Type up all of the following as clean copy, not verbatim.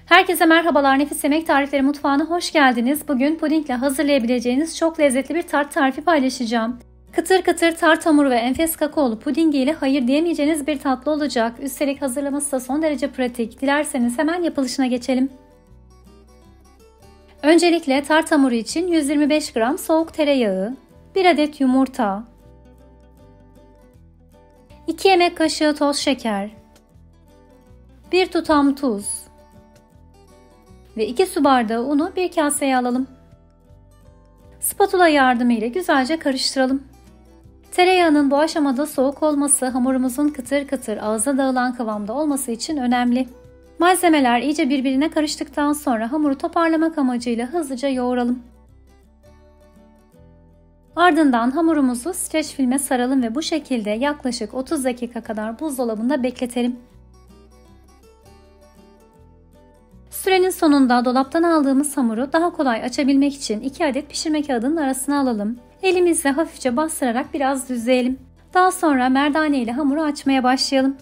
Herkese merhabalar, Nefis Yemek Tarifleri mutfağına hoş geldiniz. Bugün pudingle hazırlayabileceğiniz çok lezzetli bir tart tarifi paylaşacağım. Kıtır kıtır tart hamuru ve enfes kakaolu pudingi ile hayır diyemeyeceğiniz bir tatlı olacak. Üstelik hazırlaması da son derece pratik. Dilerseniz hemen yapılışına geçelim. Öncelikle tart hamuru için 125 gram soğuk tereyağı, 1 adet yumurta, 2 yemek kaşığı toz şeker, 1 tutam tuz ve 2 su bardağı unu bir kaseye alalım. Spatula yardımıyla güzelce karıştıralım. Tereyağının bu aşamada soğuk olması hamurumuzun kıtır kıtır ağza dağılan kıvamda olması için önemli. Malzemeler iyice birbirine karıştıktan sonra hamuru toparlamak amacıyla hızlıca yoğuralım. Ardından hamurumuzu streç filme saralım ve bu şekilde yaklaşık 30 dakika kadar buzdolabında bekletelim. Sürenin sonunda dolaptan aldığımız hamuru daha kolay açabilmek için 2 adet pişirme kağıdının arasına alalım. Elimizle hafifçe bastırarak biraz düzleyelim. Daha sonra merdane ile hamuru açmaya başlayalım.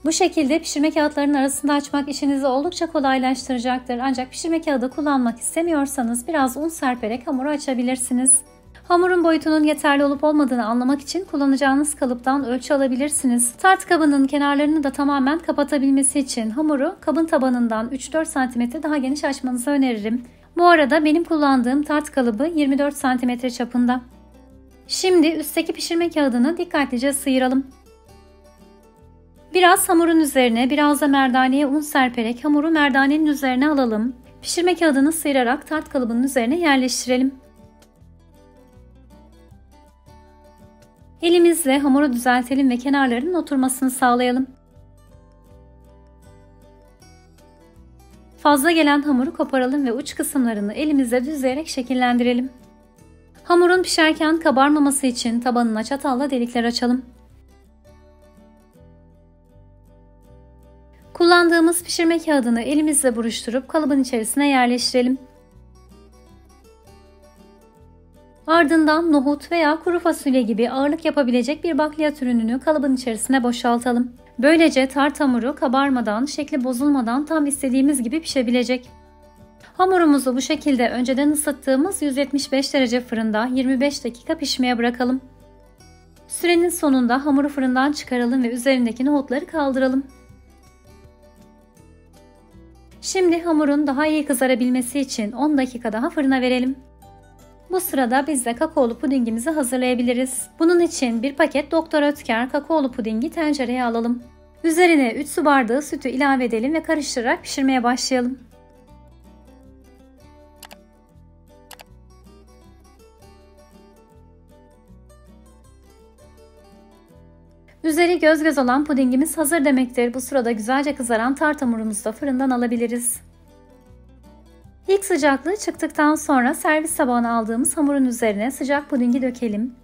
Bu şekilde pişirme kağıtlarının arasında açmak işinizi oldukça kolaylaştıracaktır. Ancak pişirme kağıdı kullanmak istemiyorsanız biraz un serperek hamuru açabilirsiniz. Hamurun boyutunun yeterli olup olmadığını anlamak için kullanacağınız kalıptan ölçü alabilirsiniz. Tart kabının kenarlarını da tamamen kapatabilmesi için hamuru kabın tabanından 3-4 cm daha geniş açmanızı öneririm. Bu arada benim kullandığım tart kalıbı 24 cm çapında. Şimdi üstteki pişirme kağıdını dikkatlice sıyıralım. Biraz hamurun üzerine, biraz da merdaneye un serperek hamuru merdanenin üzerine alalım. Pişirme kağıdını sıyırarak tart kalıbının üzerine yerleştirelim. Elimizle hamuru düzeltelim ve kenarlarının oturmasını sağlayalım. Fazla gelen hamuru koparalım ve uç kısımlarını elimizle düzleyerek şekillendirelim. Hamurun pişerken kabarmaması için tabanına çatalla delikler açalım. Kullandığımız pişirme kağıdını elimizle buruşturup kalıbın içerisine yerleştirelim. Ardından nohut veya kuru fasulye gibi ağırlık yapabilecek bir bakliyat ürününü kalıbın içerisine boşaltalım. Böylece tart hamuru kabarmadan, şekli bozulmadan tam istediğimiz gibi pişebilecek. Hamurumuzu bu şekilde önceden ısıttığımız 175 derece fırında 25 dakika pişmeye bırakalım. Sürenin sonunda hamuru fırından çıkaralım ve üzerindeki nohutları kaldıralım. Şimdi hamurun daha iyi kızarabilmesi için 10 dakika daha fırına verelim. Bu sırada biz de kakaolu pudingimizi hazırlayabiliriz. Bunun için bir paket Doktor Oetker kakaolu pudingi tencereye alalım. Üzerine 3 su bardağı sütü ilave edelim ve karıştırarak pişirmeye başlayalım. Üzeri göz göz olan pudingimiz hazır demektir. Bu sırada güzelce kızaran tart hamurumuzu da fırından alabiliriz. İlk sıcaklığı çıktıktan sonra servis tabağına aldığımız hamurun üzerine sıcak pudingi dökelim.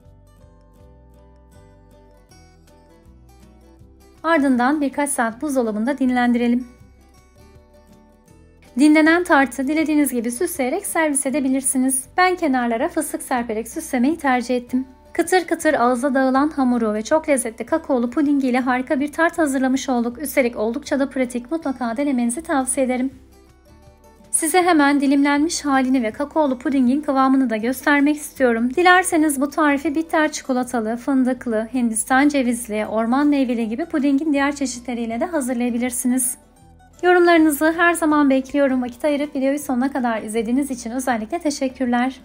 Ardından birkaç saat buzdolabında dinlendirelim. Dinlenen tartı dilediğiniz gibi süsleyerek servis edebilirsiniz. Ben kenarlara fıstık serperek süslemeyi tercih ettim. Kıtır kıtır ağza dağılan hamuru ve çok lezzetli kakaolu pudingi ile harika bir tart hazırlamış olduk. Üstelik oldukça da pratik, mutlaka denemenizi tavsiye ederim. Size hemen dilimlenmiş halini ve kakaolu pudingin kıvamını da göstermek istiyorum. Dilerseniz bu tarifi bitter çikolatalı, fındıklı, Hindistan cevizli, orman meyveli gibi pudingin diğer çeşitleriyle de hazırlayabilirsiniz. Yorumlarınızı her zaman bekliyorum. Vakit ayırıp videoyu sonuna kadar izlediğiniz için özellikle teşekkürler.